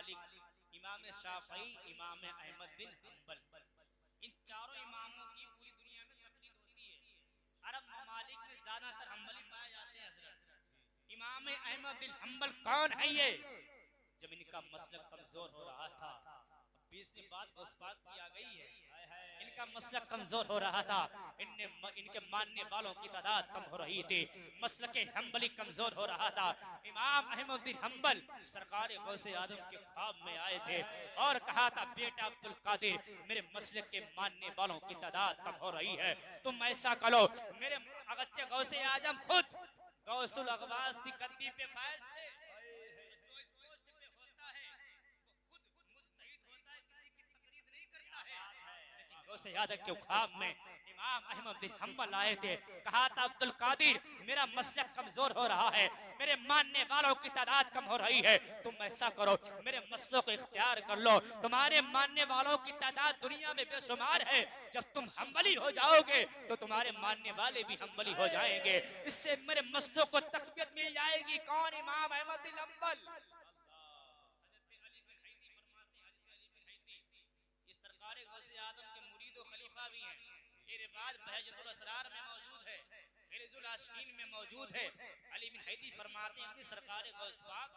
मालिक, इमाम शाफई, इमाम अहमद बिन हम्बल, इन चारों इमामों की पूरी दुनिया में तकलीद होती है। अरब ममालिक में ज्यादातर हम्बली पाए जाते हैं हजरत। इमाम अहमद बिन हम्बल कौन है ये? जब इनका मसलक कमजोर हो रहा था, बीच में बात घुसपात की आ गई है, इनका मसलक कमजोर हो रहा था, इनके मानने वालों की तादाद कम हो रही थी, मसलक हम्बली कमजोर हो रहा था। इमाम अहमद बिन हम्बल सरकार गौसे आदम के ख्वाब में आए थे और कहा था, बेटा अब्दुल कादिर, मेरे मसलक के मानने वालों की तादाद कम हो रही है, तुम ऐसा करो, मेरे अगस्त्य गौसे आजम खुद गौसुल अगवास की गद्दी पे फायज थे। जो इस पोस्ट पे होता है वो खुद मुस्तहिद होता है, किसी की तकलीद नहीं करता है। लेकिन गौसे आजम के ख्वाब में इमाम अहमद बिन हम्बल आए थे, कहा था, अब्दुल कादिर, मेरा मसलक कमजोर हो रहा है, मेरे मानने वालों की तादाद कम हो रही है, तुम ऐसा करो, मेरे मसलों को इख्तियार कर लो, तुम्हारे मानने वालों की तादाद दुनिया में बेशुमार है, जब तुम हम्बली हो जाओगे तो तुम्हारे मानने वाले भी हम्बली हो जाएंगे, इससे मेरे मसलों को तकबीयत मिल जाएगी। कौन? इमाम अहमद बिन हम्बल। ये सरकार गौसे आदम के मुरीद और खलीफा भी हैं। ये रिवाज बहजतुल असरार में मौजूद है, हिरजुल आशिकीन में मौजूद है। अली बिन हैदी फरमाते हैं कि सरकार गौस पाक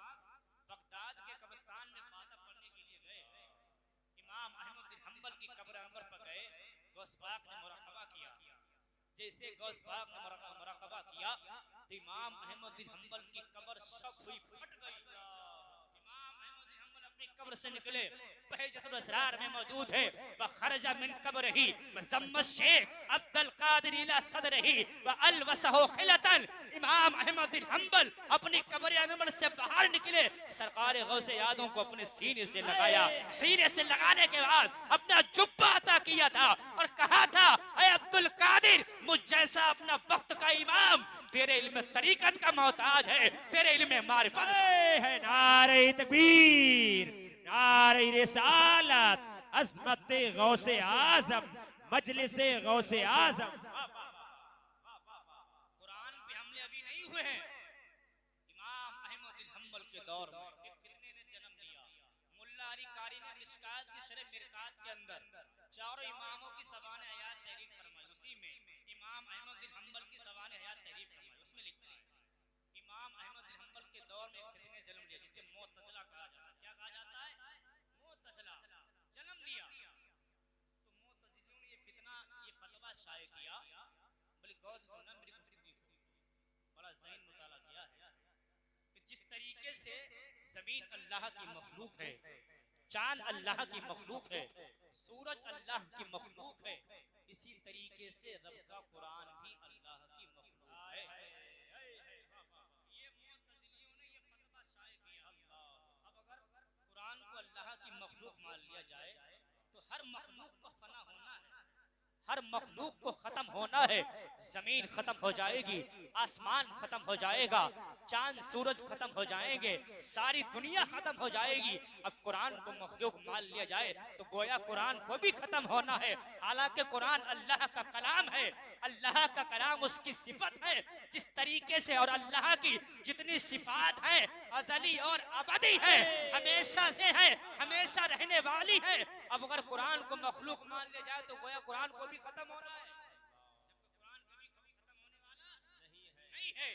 बगदाद के कब्रिस्तान में फातह पढ़ने के लिए गए, इमाम अहमद बिन हम्बल की कब्र अनवर पर गए, गौस पाक ने मुराकबा किया। जैसे गौस पाक ने मुराकबा किया तो इमाम अहमद बिन हम्बल की कब्र शक हुई, फट गई। इमाम अहमद बिन हम्बल अपनी कब्र से निकले, बहजतुल असरार में मौजूद है, व खरजा मिन कब्रिही व ज़म्म शेख अब्दुल कादिर इला सदरिही व अलवसहु खिलतन। इमाम अहमद बिन हम्बल अपनी कब्र अनवर से बाहर निकले, सरकार गौसे आदम को अपने सीने से लगाया, सीने से लगाने के बाद अपना जुब्बा अता किया था और कहा था, ऐ अब्दुल कादिर, मुझ जैसा अपना वक्त का इमाम तेरे इल्म तरीकत का मोहताज है, तेरे इल्म मारिफत है। नारे तकबीर, नारे रिसालत, अज़मत गौसे आजम, मजलिस गौसे आजम। कुरान पे हमले अभी नहीं हुए हैं। इमाम अहमद बिन हम्बल के दौर में एक फितने ने जन्म लिया। मुल्ला अली कारी ने मिशकात की शरह मिरकात के अंदर चारों इमामों की सवाने हयात तहरीर फरमाई, उसी में इमाम अहमद बिन हम्बल की सवाने हयात तहरीर फरमाई। उसमें लिखा है, इमाम अहमद बिन हम्बल के दौर में एक फितने ने जन्म लिया, जिसे मुअतज़िला कहा जाता है। क्या कहा जाता है? मुअतज़िला जन्म लिया। तो मुअतज़िलियों ने ये फितना, ये फतवा शाये किया। बल्कि गौर से सुनना मेरी गुफ्तगू को, बड़ा ज़हीन मुताला किया है कि जिस तरीके से ज़मीन अल्लाह की मखलूक है, चांद अल्लाह की मखलूक है, सूरज अल्लाह की मखलूक है, इसी तरीके से रब का कुरान भी अल्लाह की मखलूक है। ये मुअतज़िलियों ने ये फतवा शाये किया। अब अगर कुरान को अल्लाह की मखलूक मान लिया जाए तो हर मखलूक को फना होना है, हर मखलूक को खत्म होना है। जमीन खत्म हो जाएगी, आसमान खत्म हो जाएगा, चांद सूरज खत्म हो जाएंगे, सारी दुनिया खत्म हो जाएगी। अब कुरान को मखलूक मान लिया जाए तो गोया कुरान को भी खत्म होना है। हालांकि कुरान अल्लाह का कलाम है, अल्लाह का कलाम उसकी सिफत है। जिस तरीके से और अल्लाह की जितनी सिफात है अजली और अबदी है, हमेशा से है, हमेशा रहने वाली है। अब अगर कुरान को मखलूक मान लिया जाए तो गोया कुरान को भी खत्म होना है, जबकि कुरान कभी खत्म होने वाला नहीं है।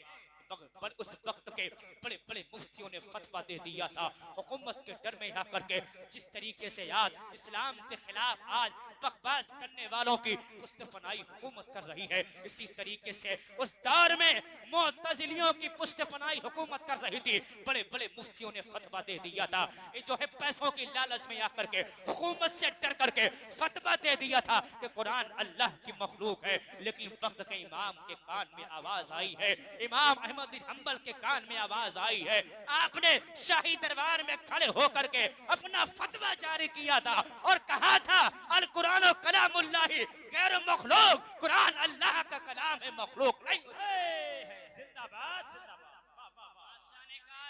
पर उस वक्त के बड़े बड़े मुफ्तियों ने फतवा दे दिया था, हुकूमत के डर में आकर के जिस तरीके से आज इस्लाम के खिलाफ आज बकवास करने वालों की पुष्टपनाही हुकूमत कर रही है, इसी तरीके से उस दौर में मुअतज़िलियों की पुष्टपनाही हुकूमत कर रही थी। बड़े बड़े मुफ्तियों ने फतवा दे दिया था, ये जो है पैसों की लालच में आकर के हुकूमत से डर करके फतवा दे दिया था कि कुरान अल्लाह की मखलूक है। लेकिन वक्त के इमाम के कान में आवाज आई है, इमाम अहमद बिन हम्बल के कान में आवाज आई है, आपने शाही दरबार में खड़े होकर के अपना फतवा जारी किया था और कहा था, अल कुरान कलामुल्लाह गैर मखलूक, कुरान अल्लाह का कलाम है, मखलूक नहीं। जिंदाबाद जिंदाबाद। बादशाह ने कहा,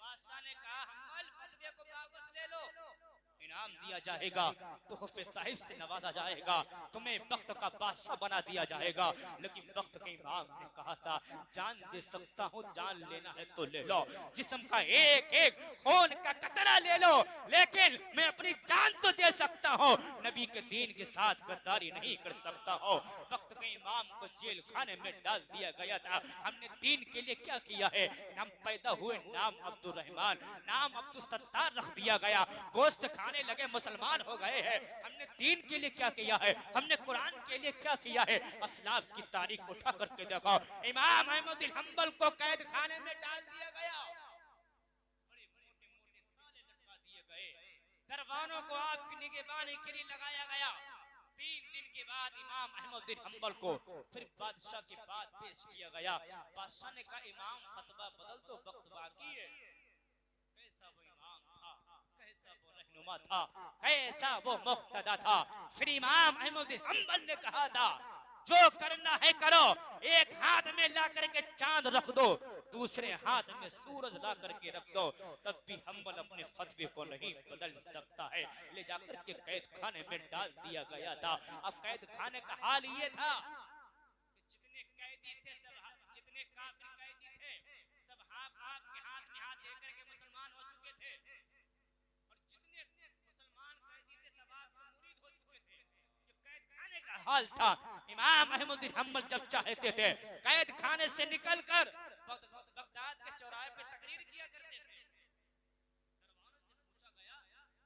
बादशाह ने कहा, हम्बल फतवे को वापस ले लो। इन इनाम दिया जाएगा, तोहफे ताइफ से नवाजा जाएगा, तुम्हें वक्त का बादशाह बना दिया जाएगा। लेकिन वक्त के इमाम ने कहा था, जान दे सकता हूँ, जान लेना है तो ले लो, जिस्म का एक एक खून का कतरा ले लो, लेकिन मैं अपनी जान तो दे सकता हूँ, नबी के दीन के साथ गद्दारी नहीं कर सकता हूँ। वक्त के इमाम को जेल खाने में डाल दिया गया था। हमने दीन के लिए क्या किया है? हम पैदा हुए नाम अब्दुल रहमान, नाम अब्दुल सत्तार रख दिया गया, गोश्त खाने लगे, मुसलमान हो गए हैं। हमने दीन के लिए क्या किया है? हमने कुरान के लिए क्या किया है? असलाफ की तारीख उठा करके देखो, इमाम अहमद बिन हंबल को कैद खाने में डाल दिया गया, बड़े मोटे मोटे ताले लटका दिए गए, दरबानों को आपकी निगहबानी के लिए लगाया गया। 3 दिन के बाद इमाम अहमद बिन हंबल को फिर बादशाह के पास पेश किया गया। बादशाह ने कहा, इमाम फतवा बदल दो, वक्त बाकी है। कैसा वो इमाम था, कैसा वो रहनुमा था, कैसा वो मुक्तदा था। फिर इमाम अहमद बिन हंबल ने कहा था, जो करना है करो, एक हाथ में ला करके चांद रख दो, दूसरे हाथ में सूरज ला करके रख दो, तब भी हंबल अपने फतवे को नहीं बदल सकता है। ले जाकर के कैद खाने में डाल दिया गया था। अब कैद खाने का हाल ये था कि जितने कैदी थे, सब जितने काफिर कैदी थे, सब आपके हाथ में हाथ देकर के मुसलमान हो चुके थे, और जितने मुसलमान कैदी थे सब आपके मुरीद हो चुके थे। ये कैद खाने का हाल था। इमाम अहमद बिन हंबल जब चाहते थे, कैद खाने से निकलकर बगदाद के चौराहे पे तकरीर किया करते थे। दरबारों से पूछा गया,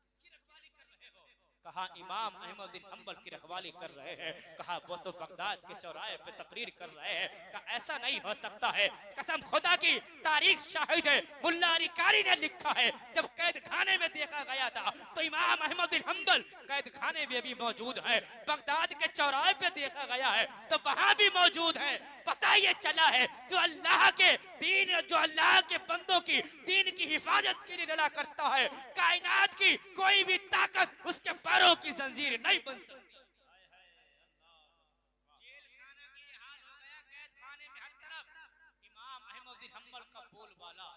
किसकी रखवाली कर रहे हो? कहा, इमाम अहमद बिन हंबल की रखवाली कर रहे हैं। कहा, वो तो बगदाद के चौराहे पे तकरीर कर रहे हैं। कहा, ऐसा नहीं हो सकता है, कसम खुदा की, तारीख शाहिद है, मुल्ला अली कारी ने लिखा है, जब कैद खाने में देखा गया था तो इमाम अहमद बिन हंबल कैद खाने में भी मौजूद है, बगदाद के चौराहे पे देखा गया है तो वहां भी मौजूद है। पता ये चला है, जो अल्लाह के दीन, जो अल्लाह के बंदों की दीन की हिफाजत के लिए लड़ा करता है, कायनात की कोई भी ताकत उसके पैरों की जंजीर नहीं बन सकती। जेल खाना की हाल हो गया, कैद खाने में हर तरफ इमाम अहमद बिन हंबल का बोलबाला,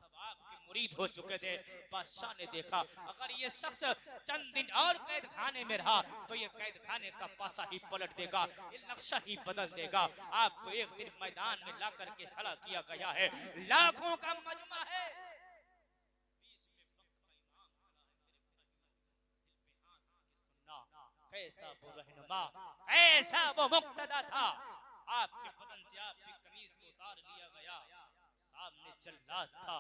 सब आपके मुरीद हो चुके थे। बादशाह ने देखा, अगर ये शख्स चंद दिन और कैद खाने में रहा तो ये कैद खाने का पासा ही पलट देगा, ये नक्शा ही बदल देगा। आपको एक दिन मैदान में ला करके खड़ा किया गया है, लाखों का मजमा है, कैसा वो रहनुमा, कैसा वो मुक्तदा था। आपके बदन से आपकी कमीज को उतार लिया गया, सामने जल्लाद था,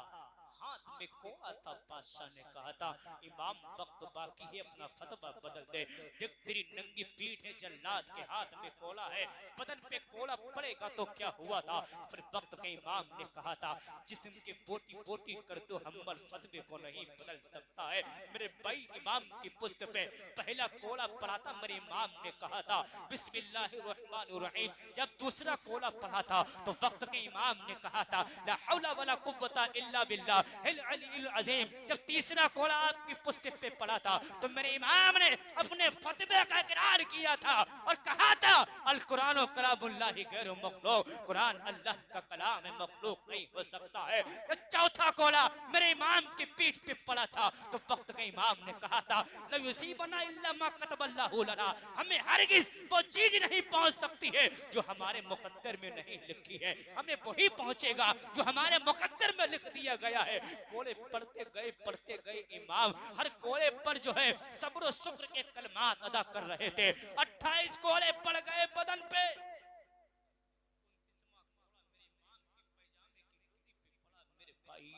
हाथ में कोड़ा था। बादशाह ने कहा था, इमाम वक्त बाकी है, अपना फतवा बदल दे। देख तेरी नंगी पीठ है, जल्लाद के हाथ में कोड़ा है, बदन पे कोड़ा पड़ेगा तो क्या हुआ था? फिर वक्त के इमाम ने कहा था, जिस्म के बोटी बोटी कर दो, हंबल फतवे को नहीं बदल सकता है। मेरे भाई इमाम की पुस्त पे पहला कोड़ा पड़ा था, मेरे इमाम ने कहा था बिस्मिल्लाहिर्रहमानिर्रहीम। जब दूसरा कोड़ा पड़ा था तो वक्त के इमाम ने कहा था, ला हौला वला कुव्वता इल्ला बिल्लाह हिल अलील अज़ीम। जब तीसरा कोड़ा आपकी पुस्तक पे पड़ा था तो मेरे इमाम ने अपने फतवे का इकरार किया था और कहा था, अल कुरान कलामुल्लाहि गैर मखलूक, कुरान अल्लाह का कलाम है, मखलूक नहीं हो सकता है। तो चौथा कोड़ा मेरे इमाम की पीठ पे पड़ा था तो वक्त के इमाम ने कहा था, ला युसीबना इल्ला मा कतबल्लाहु लना, हमें हरगिज वो चीज नहीं पहुंच सकती है जो हमारे मुकद्दर में नहीं लिखी है, हमें वही पहुंचेगा जो हमारे मुकद्दर में लिख दिया गया है। कोड़े पढ़ते गए इमाम हर कोड़े पर जो है सब्र और शुक्र के कलमात अदा कर रहे थे। 28 कोड़े पड़ गए बदन पे।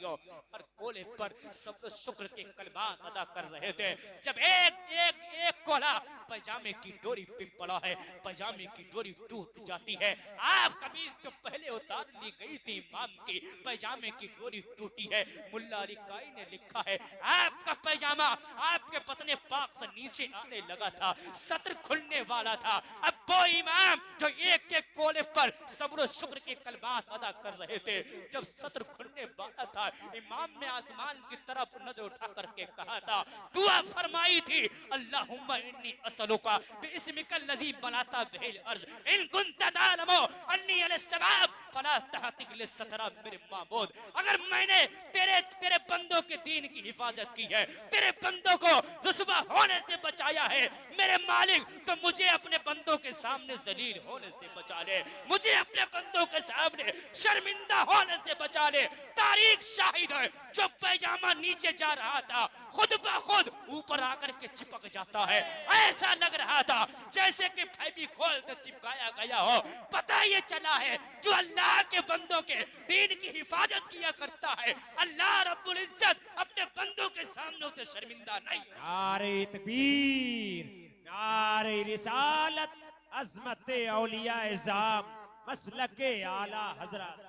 हर कोले पर सब्र शुक्र के कलमात अदा कर रहे थे। जब एक कोला पैजामे की डोरी पे पड़ा है, पैजामे की डोरी टूट जाती है। आप कमीज तो पहले उतार ली गई थी इमाम की, पैजामे की डोरी टूटी है। मुल्ला अली काई ने लिखा है, आपका पैजामा आपके पतने पाक से नीचे आने लगा था, सत्र खुलने वाला था। अब वो इमाम जो एक एक कोले पर सब्र शुक्र के कलमात अदा कर रहे थे, जब सत्र खुलने वाला था, इमाम ने आसमान की तरफ नजर उठा करके कहा था, दुआ फरमाई थी, अल्लाहुम्मा इन्नी असलुका बिइस्मिकल लज़ी बनाता बिहिल अर्ज़ इन कुंत तालमु अन्नी अलस्तवाब फला तहतिक लिस्सतरा मेरे माबूद, अगर मैंने तेरे बंदों के दीन की हिफाजत की है, तेरे बंदों को रुस्वा होने से बचाया है मेरे मालिक, तो मुझे अपने बंदों के सामने जलील होने से बचा ले, मुझे अपने बंदों के सामने शर्मिंदा होने से बचा ले। तारीख शाहिद है, जो पैजामा नीचे जा रहा था खुद ब खुद ऊपर आकर के चिपक जाता है। ऐसा लग रहा था जैसे कि फेविकोल से चिपकाया गया हो। पता ये चला है जो अल्लाह के बंदों के दीन की हिफाजत किया करता है, अल्लाह रब्बुल इज्जत अपने बंदों के सामने उसे शर्मिंदा नहीं। नारे तकबीर, नारे रिसालत, अज़मत औलिया इज़ाम, मसलक आला हजरत।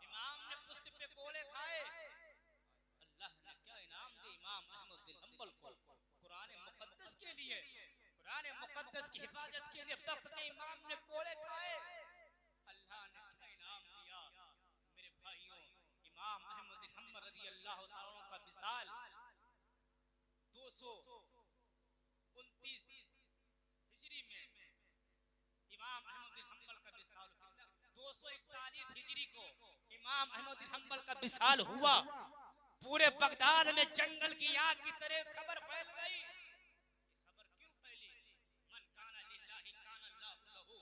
इमाम ने पुष्ट पे कोले खाए, अल्लाह ने क्या इनाम दिया इमाम अहमद बिन हंबल को कुरान मुकद्दस के लिए, कुरान मुकद्दस की हिफाजत के लिए वक्त के इमाम ने कोले खाए। अल्लाह ने क्या इनाम दिया मेरे भाइयों। इमाम अहमद बिन हंबल रज़ी अल्लाह तआला का विसाल 229 हिजरी में, इमाम अहमद बिन हंबल का विसाल 241 हिजरी को इमाम अहमद बिन हंबल का विसाल हुआ। पूरे बगदाद में जंगल की आग की तरह खबर फैल गई। खबर क्यों फैली? मन काना लिल्लाहि काना अल्लाहु लहू,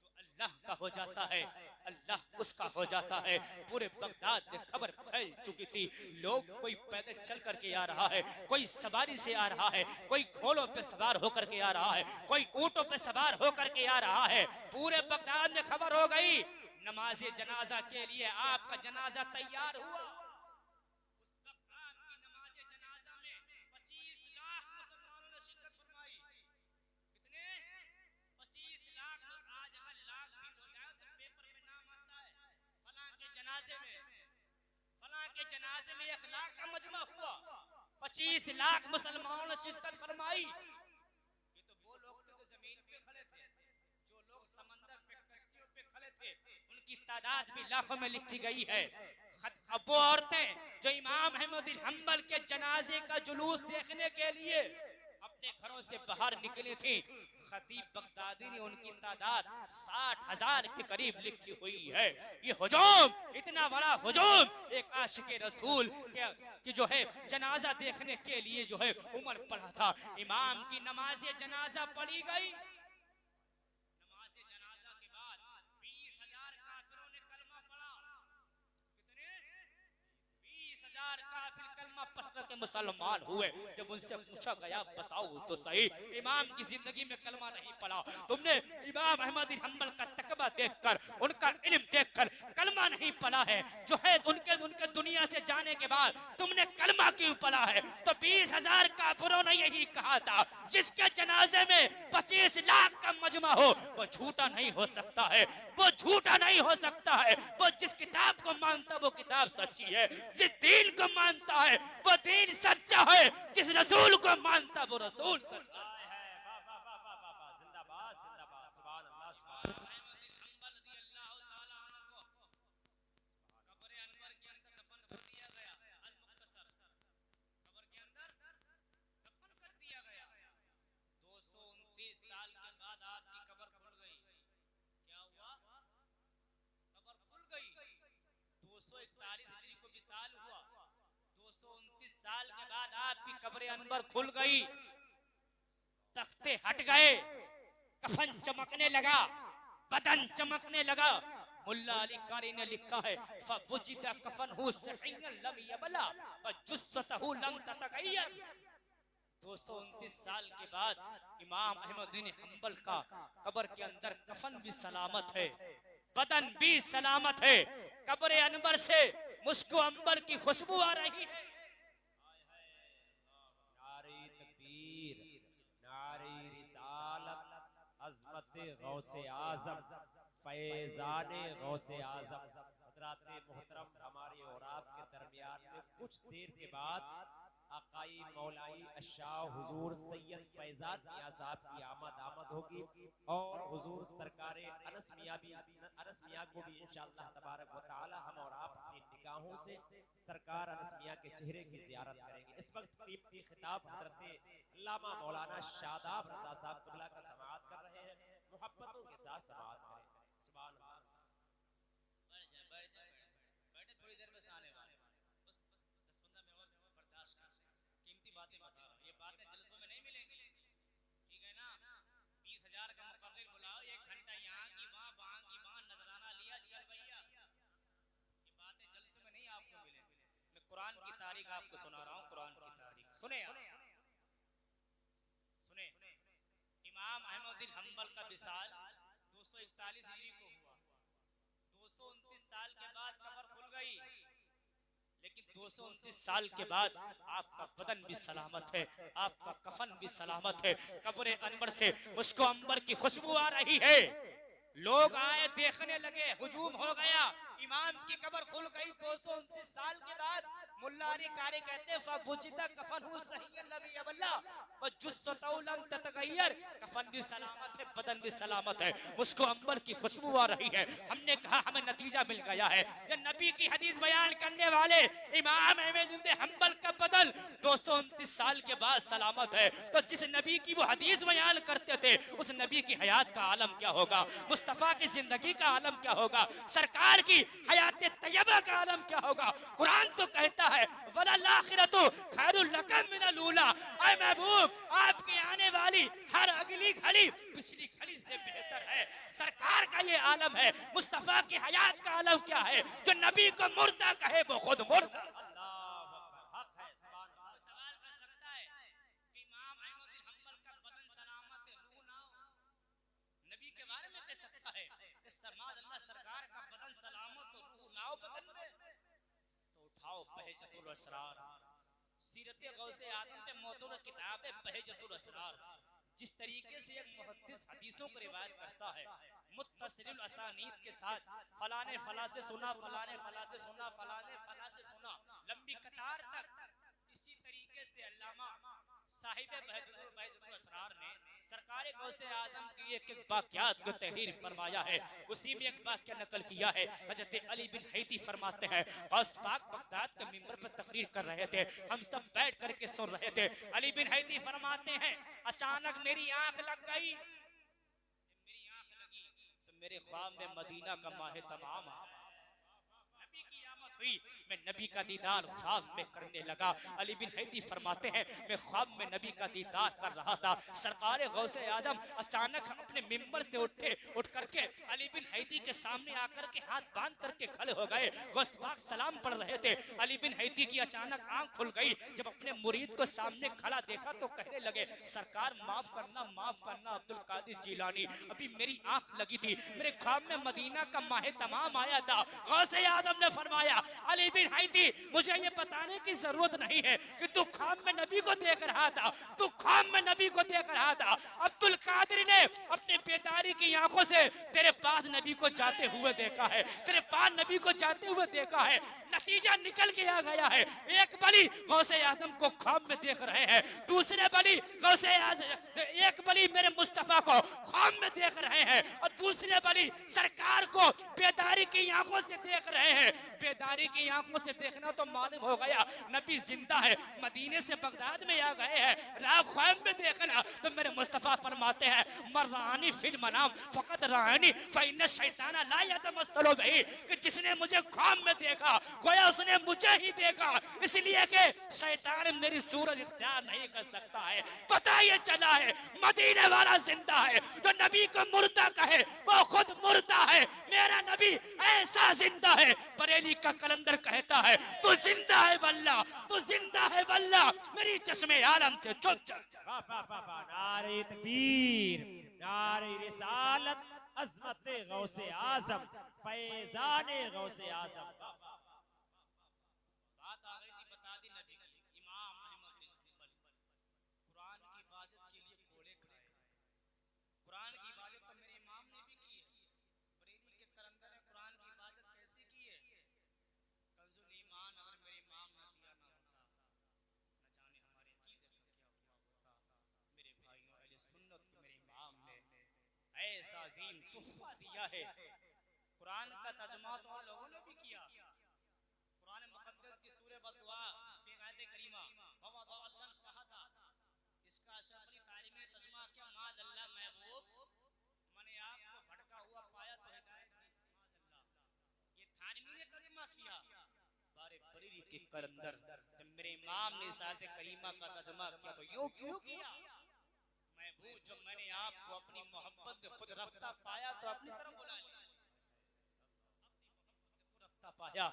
जो अल्लाह का हो जाता है अल्लाह उसका हो जाता है। पूरे बगदाद में खबर फैल चुकी थी। लोग, कोई पैदल चल करके आ रहा है, कोई सवारी से आ रहा है, कोई घोड़ों पे सवार होकर के आ रहा है, कोई ऊंटों पे सवार होकर के आ रहा है। पूरे बगदाद में खबर हो गई। नमाज़े जनाजा के लिए आपका जनाजा तैयार हुआ। उस वक्त आपकी नमाज़े जनाजा में 25 लाख मुसलमानों ने शिरकत फरमाई। कितने? 25 लाख। आज अगर लाख भी हो जाए तो पेपर में नाम आता है फलां के जनाजे में, फलां के जनाजे में 1 लाख का मजमा हुआ। 25 लाख मुसलमानों ने शिरकत फरमाई। ये तो वो लोग थे जो जमीन पे खड़े थे, जो लोग समंदर पे कश्तियों पे खड़े थे उनकी तादाद भी लाखों में लिखी गई है। अब वो औरतें जो इमाम अहमद बिन हंबल के जनाजे का जुलूस देखने के लिए अपने घरों से बाहर निकली थी, खतीब बगदादी ने उनकी तादाद 60,000 के करीब लिखी हुई है। ये हुजूम, इतना बड़ा हुजूम एक आशिक रसूल की जो है जनाजा देखने के लिए जो है उमर पड़ा था। इमाम की नमाज़े जनाजा पढ़ी गई। नमाज़े जनाजा के बाद 20,000 काफिरों ने कलमा पढ़ा। कितने? 20,000 काफिर कलमा पढ़ करके मुसलमान हुए। जब उनसे पूछा गया बताओ तो सही, इमाम की जिंदगी में कलमा नहीं पढ़ा तुमने, इमाम अहमद बिन हंबल का तकबा देखकर, उनका इल्म देखकर कलमा नहीं पढ़ा है, जो है उनके दुनिया से जाने के बाद तुमने कलमा क्यों पढ़ा है? तो 20,000 काफिरों ने यही कहा था, जिसके जनाजे में 25 लाख का मजमा हो वो झूठा नहीं हो सकता है, वो झूठा नहीं हो सकता है। वो जिस किताब को मानता वो किताब सच्ची है, जिस दीन को मानता है वो दीन सच्चा है, जिस रसूल को मानता वो रसूल सच्चा है। जिंदाबाद, जिंदाबाद, सुभान अल्लाह, सुभान अल्लाह। कब्र अनवर के अंदर दफन कर दिया गया। अल-मुख्तसर कब्र के अंदर दफन कर दिया गया। 229 साल के बाद आपकी कब्र खुल गई। क्या हुआ? कब्र खुल गई। 241 हिजरी को विसाल हुआ। 229 साल के बाद आपकी कब्र अनवर खुल गई। तख्ते हट गए, कफन चमकने लगा, बदन चमकने लगा। मुल्ला अली कारी ने लिखा है फवुजिदा कफनहु सहीयन लम यबला व जुस्सतहु लम ततगय्यर। 229 साल के बाद इमाम अहमद बिन हंबल का कब्र के अंदर कफन भी सलामत है, बदन भी सलामत है। कब्र अनवर से मुस्को अंबर की खुशबू आ रही है। नारे तकबीर, नारे रिसालत, अज़मत गौसे आज़म, फैज़ाने गौसे आज़म। हज़रात मोहतरम, हमारे और आपके दरमियान में कुछ देर के बाद आकाई मौलाई अशाह हुजूर सैयद फैज़ान मियां साहब की आमद होगी और हुजूर सरकार अनस मियां को भी इंशाअल्लाह तबारक व तआला हम और आप अपनी निगाहों से सरकार अनस मियां के चेहरे की ज़ियारत करेंगे। इस वक्त कीमती खिताब हज़रत अल्लामा मौलाना शादाब रज़ा साहब क़िबला का समाअत कर रहे हैं। मोहब्बतों के साथ समाअत करें। सुभान अल्लाह। बातें बता रहा हूँ, ये बातें जलसों में नहीं मिलेंगी, ठीक है ना। 20,000 का मुकर्रिर बुलाओ, 1 घंटा यहाँ की वहाँ की वहाँ नजराना लिया, चल भैया, ये बातें जलसों में नहीं आपको मिलेंगी। मैं कुरान की तारीख आपको सुना रहा हूँ, कुरान की तारीख सुने आप, सुने। इमाम अहमद बिन हम्बल का विसाल 241 हिजरी को हुआ, 229 साल के बाद कब्र खुल गई, लेकिन 229 साल के बाद आपका बदन भी सलामत है, आपका कफन भी सलामत है। कब्र अनवर से मुझको अंबर की खुशबू आ रही है। लोग आए, देखने लगे, हुजूम हो गया, इमाम की कब्र खुल गई 229 साल के बाद। मुल्ला अली कारी कहते हैं फबुजिदा कफनहु सहीहन नबी अल्लाह व जुस्सतहु लम ततगय्यर, कफन भी सलामत है, बदन भी सलामत है, मुझको अंबर की खुशबू आ रही है। हमने कहा हमें नतीजा मिल गया है कि नबी की हदीस बयान करने वाले इमाम अहमद बिन हम्बल का बदन 229 साल के बाद सलामत है, तो जिस नबी की वो हदीस बयान करते थे उस नबी की हयात का आलम क्या होगा, मुस्तफा की जिंदगी का आलम क्या होगा, सरकार की हयात तैयबा का आलम क्या होगा। कुरान तो कहता है वलल आखिरतु खैरुल लका मिनल ऊला, ऐ महबूब आपकी आने वाली हर अगली घड़ी पिछली घड़ी से बेहतर है। सरकार का ये आलम है, मुस्तफा की हयात का आलम क्या है, जो नबी को मुर्दा कहे वो खुद मुर्दा। सवाल कर सकता है कि इमाम अहमद बिन हम्बल का बदन सलामत है, रूह ना हो, नबी के बारे में कह सकता है कि सरमाद अल्लाह सरकार का बदन सलामत हो, रूह ना हो बदन में, तो उठाओ बहजतुल असरार, सीरत गौसे आदम पे मौजूद किताब है बहजतुल असरार। जिस तरीके से एक मुहद्दिस हदीसों को रिवायत करता है मुत्तसिल असानीद के साथ, फलाने फला से सुना, फलाने फला से सुना, फलाने फला से सुना, लंबी कतार तक, इसी तरीके से अल्लामा साहिब बहजतुल असरार ने सरकार गौसे आदम की एक एक वाक़यात को तहरीर फरमाया है। उसी में एक वाक़या नकल किया है, हजरत अली बिन हैती फरमाते हैं गौस पाक बगदाद के मिंबर पर तकरीर कर रहे थे, हम सब बैठ करके सुन रहे थे। अली बिन हैती फरमाते हैं अचानक मेरी आंख लग गई, मेरी आंख लगी तो मेरे ख्वाब में मदीना का माह तमाम नबी की आमद हुई, मैं नबी का दीदार ख्वाब में करने लगा। अली बिन हैती फरमाते हैं मैं ख्वाब में नबी का दीदार कर रहा था, सरकार गौसे आदम अचानक अपने मिंबर से उठे, उठ करके अली बिन हैती के सामने आकर के हाथ बांध करके खड़े हो गए। गौस पाक सलाम पढ़ रहे थे, अली बिन हैती की अचानक आंख खुल गई, जब अपने मुरीद को सामने खड़ा देखा तो कहने लगे सरकार माफ करना अब्दुल कादिर जिलानी, अभी मेरी आंख लगी थी, मेरे ख्वाब में मदीना का माह तमाम आया था। गौसे आदम ने फरमाया अली बिन हैती मुझे ये बताने की जरूरत नहीं है कि तू ख्वाब में नबी को देख रहा था, तू ख्वाब में नबी को देख रहा था। अब्दुल कादिर ने अपनी बेदारी की आंखों से तेरे पास नबी को जाते हुए देखा है, तेरे पास नबी को जाते हुए देखा है, नतीजा निकल के आ गया है। एक बली गौसे आजम को ख्वाब में देख रहे हैं, दूसरे बली गौसे आजम, एक बली मेरे मुस्तफा को ख्वाब में देख रहे हैं और दूसरे बली सरकार को बेदारी की आंखों से देख रहे हैं। बेदारी की आंखों से देखना तो मालूम हो गया नबी जिंदा है, मदीने से बगदाद में आ गए हैं, रात ख्वाब में देखना तो मेरे मुस्तफा फरमाते हैं मर्रानी फिल मनाम फकत रानी फइन्न शैतान ला यतमस्सलु बिही, कि जिसने मुझे ख्वाब में देखा गोया उसने मुझे ही देखा, इसलिए कि शैतान मेरी सूरत इख्तियार नहीं कर सकता है। पता ये चला है मदीने वाला जिंदा है, जो नबी को मुर्दा कहे वो खुद मुर्दा है। मेरा नबी ऐसा जिंदा है, बरेली का कलंदर कहता है तू जिंदा है वल्ला, तू जिंदा है वल्ला, मेरी चश्मे आलम से चुप चल। नारे तकबीर, नारे रिसालत, अज़मत गौसे आज़म, फैज़ाने गौसे आज़म। बात आ गई थी बता दी नबी की, इमाम अहमद बिन हम्बल कुरान की इबादत के लिए घोड़े खाए, कुरान की इबादत तो मेरे इमाम ने भी की है, बरेली के कलंदर ने कुरान की इबादत कैसे की है। कंजुल ईमान अगर मेरे इमाम ने दिया ना होता, न जाने हमारे अकीदे का क्या हुआ होता। मेरे भाइयों अहले सुन्नत को मेरे इमाम ने ऐसा अजीम तोहफा दिया है। कुरान का तर्जुमा तो उन लोगों ने भी किया, कुरान मुकद्दस की सूरह बददुआ बेगायत करीमा ववदअल्लाह कहा था, इसका अशरफी तारीम ने तर्जुमा किया माद अल्लाह महबूब, मैंने आपको भटका हुआ पाया तो हिदायत दी, माद अल्लाह। ये थानवी ने तर्जुमा किया दरबार बरेली के कलंदर जब मेरे इमाम ने साथ करीमा का तर्जुमा किया तो यूं क्यों किया? महबूब जब मैंने आपको अपनी मोहब्बत में खुद रफ्ता पाया तो अपनी तरफ बुला लिया, रफ्ता पाया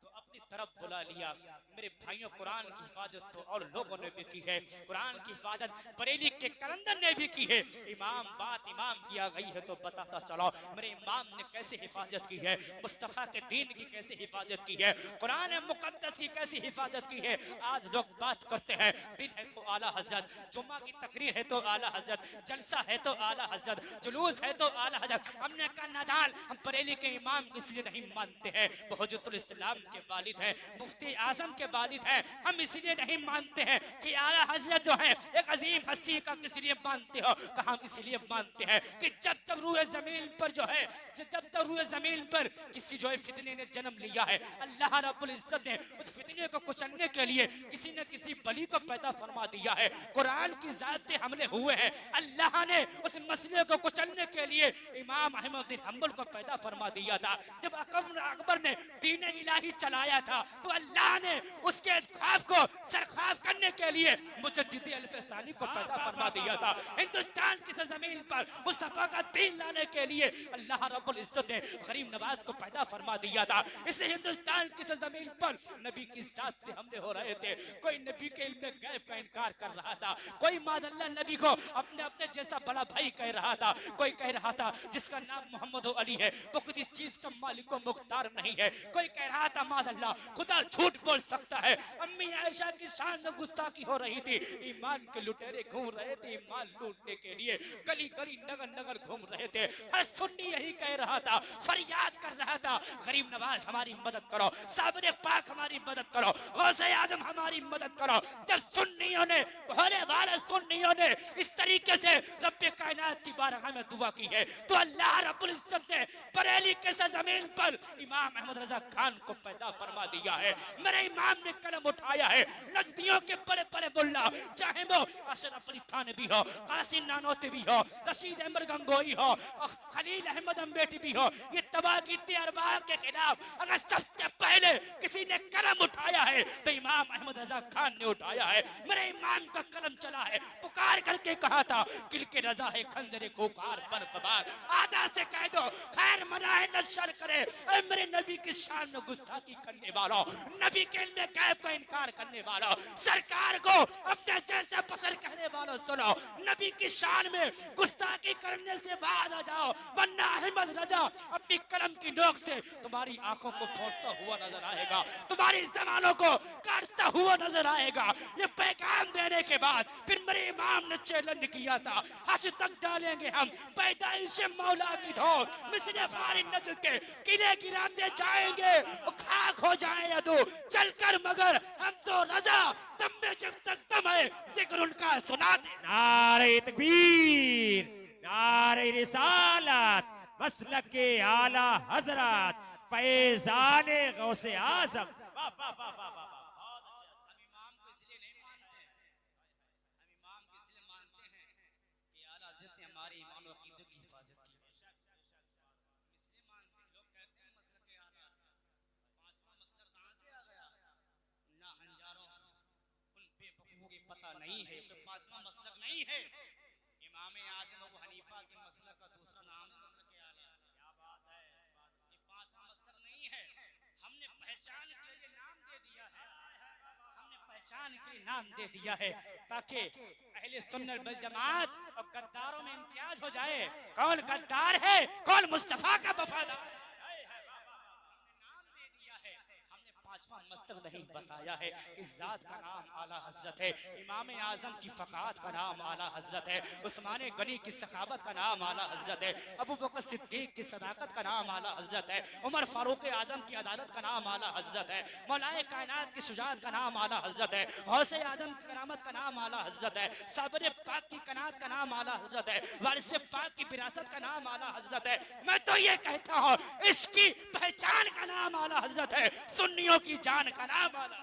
तो अपनी तरफ बुला लिया। मेरे भाइयों, कुरान की हिफाजत तो और लोगों ने भी की है, कुरान की हिफाजत बरेली के कलंदर ने भी की है। इमाम बात इमाम किया गई है तो बताता चलो मेरे इमाम ने कैसे हिफाजत की है, मुस्तफा के दीन की कैसे हिफाजत की है, कुरान मुकद्दस की कैसी हिफाजत की है। आज लोग बात करते हैं दिन है तो आला हजरत, जुम्मा की तकरीर है तो आला हजरत, जलसा है तो आला हजरत, जुलूस है तो आला हजरत। हमने कहा नादाल, हम बरेली के इमाम इसलिए नहीं मानते हैं, वो हुज्जतुल इस्लाम के वालिद हैं, मुफ्ती आजम के वालिद हैं। हम इसलिए नहीं मानते हैं कि आला हजरत जो है एक अजीम हस्ती का, किस लिए मानते हो? कहा हम इसलिए मानते हैं कि जब तक रूए जमीन पर जो है, जब तक रूए जमीन पर किसी जो है फितने ने जन्म लिया है, अल्लाह रब्बुल इज्जत ने उस फितने को कुचलने के लिए किसी न किसी बली को पैदा फरमा दिया है। कुरान की जात से हमले हुए हैं, अल्लाह ने उस मसले को कुचलने के लिए इमाम अहमद बिन हंबल को पैदा फरमा दिया था। जब अकबर ने दीन इलाही चलाया था तो अल्लाह ने उसके ख्वाब को सरख्वाब करने के लिए मुजद्दिद अल-फसानी को पैदा फरमा दिया था। हिंदुस्तान की जमीन पर मुस्तफा का दीन लाने के लिए अल्लाह रब्बुल इज्जत ने गरीब नवाज को पैदा फरमा दिया था। इसे हिंदुस्तान की जमीन पर नबी की जात से हमले हो रहे थे। कोई नबी के इल्म गैब का इनकार कर रहा था, कोई मादल्ला नबी को अपने अपने जैसा बड़ा भाई कह रहा था, कोई कह रहा था जिसका नाम मोहम्मद अली है वो किसी चीज का मालिक व मुख्तार नहीं है, कोई कह रहा था मादल्ला खुदा झूठ बोल सकता है। अम्मी आयशा की शान में गुस्ताखी हो रही थी। ईमान के लुटेरे घूम रहे थे ईमान लूटने के लिए, गली गली नगर नगर घूम रहे थे। हर सुन्नी यही कह रहा था, फरियाद कर रहा था, गरीब नवाज हमारी मदद करो, साबिर पाक हमारी मदद करो, गौसे आजम हमारी मदद करो। जब सुन्नियों ने, भोले वाले सुन्नियों ने इस तरीके से रब्बे कायनात की बारगाह में दुआ की है तो अल्लाह रब्बुल इज्जत ने बरेली के जमीन पर इमाम अहमद रजा खान को पैदा फरमा दिया है। मेरे इमाम ने कलम उठाया है, नजदियों के बड़े बड़े मुल्ला, चाहे वो अशरफ अली थानवी हो, कासिम नानोती भी हो, रशीद अहमद गंगोई हो, खलील अहमद अम्बेटी भी हो, ये तबागीती अरबाब के खिलाफ अगर सबसे पहले किसी ने कलम उठाया है तो इमाम अहमद रजा खान ने उठाया है। मेरे इमाम का कलम चला है, पुकार करके कहा था किल के रजा है खंजरे खोकार बरकबार, आधा से कह दो खैर मनाए न शर करे। मेरे नबी की शान में गुस्ताखी करने वालों, नबी के इल्म गैब का इनकार करने वालों, सरकार को अपने जैसा बशर कहने वालों, सुनो नबी की शान में गुस्ताखी करने से बाहर आ जाओ, वरना अहमद रजा अपनी कलम की नोक से तुम्हारी आंखों को फोड़ता हुआ नजर आएगा, तुम्हारी जमानों को काटता हुआ नजर आएगा। ये पैगाम देने के बाद फिर मेरे इमाम ने चैलेंज किया था, हज तक डालेंगे हम पैदाइश मौला की धौल, मिस्र फारी नजर के किले गिराते जाएंगे, खाक हो जाए अदू चलकर, मगर हम तो रजा दम में जब तक दम है जिक्र उनका सुनाते। नारे तकबीर, नारे रिसालत, मसलक के आला हजरत, फैजाने गौसे आजम। वाह वाह वाह वाह वाह। हम इमाम को इसलिए नहीं मानते हैं, हम इमाम को इसलिए मानते हैं कि आला हज़रत ने हमारे ईमान और अकीदे की हिफाजत की है। इसलिए मानते हैं, लोग कहते हैं मसलक के आला, पांचवा मसलक कहां से आ गया? ना हंजारों उन बेवकूफों को पता नहीं है कि पांचवा मसलक नहीं है। इमाम आज़म अबू हनीफा के मसलक का दूसरा नाम है मसलक के आला। क्या बात है, ये पांचवा मसलक नहीं है, हमने पहचान के लिए नाम दे दिया है, हमने पहचान के लिए नाम दे दिया है ताकि अहले सुन्नत वल जमात और गद्दारों में इम्तियाज हो जाए। कौन गद्दार है, कौन मुस्तफा का वफादार है, नाम दे दिया है। हमने पांचवा मसलक नहीं बताया है कि जात का नाम आला हजरत है, इमाम आजम की फकात का नाम आला हजरत है, उस्मान गनी की सखावत का नाम आला हजरत है, अबू बकर सिद्दीक की सदाकत का नाम आला हजरत है, उमर फारूक आजम की अदालत का नाम आला हजरत है, मौलाए कायनात की शुजाअत का नाम आला हजरत है, गौसे आजम की करामत का नाम आला हजरत है, साबिर पाक की कनात का नाम आला हजरत है, वारिस पाक की विरासत का नाम आला हजरत है। मैं तो ये कहता हूँ इसकी पहचान का नाम आला हजरत है, सुन्नियों की जान का नाम आला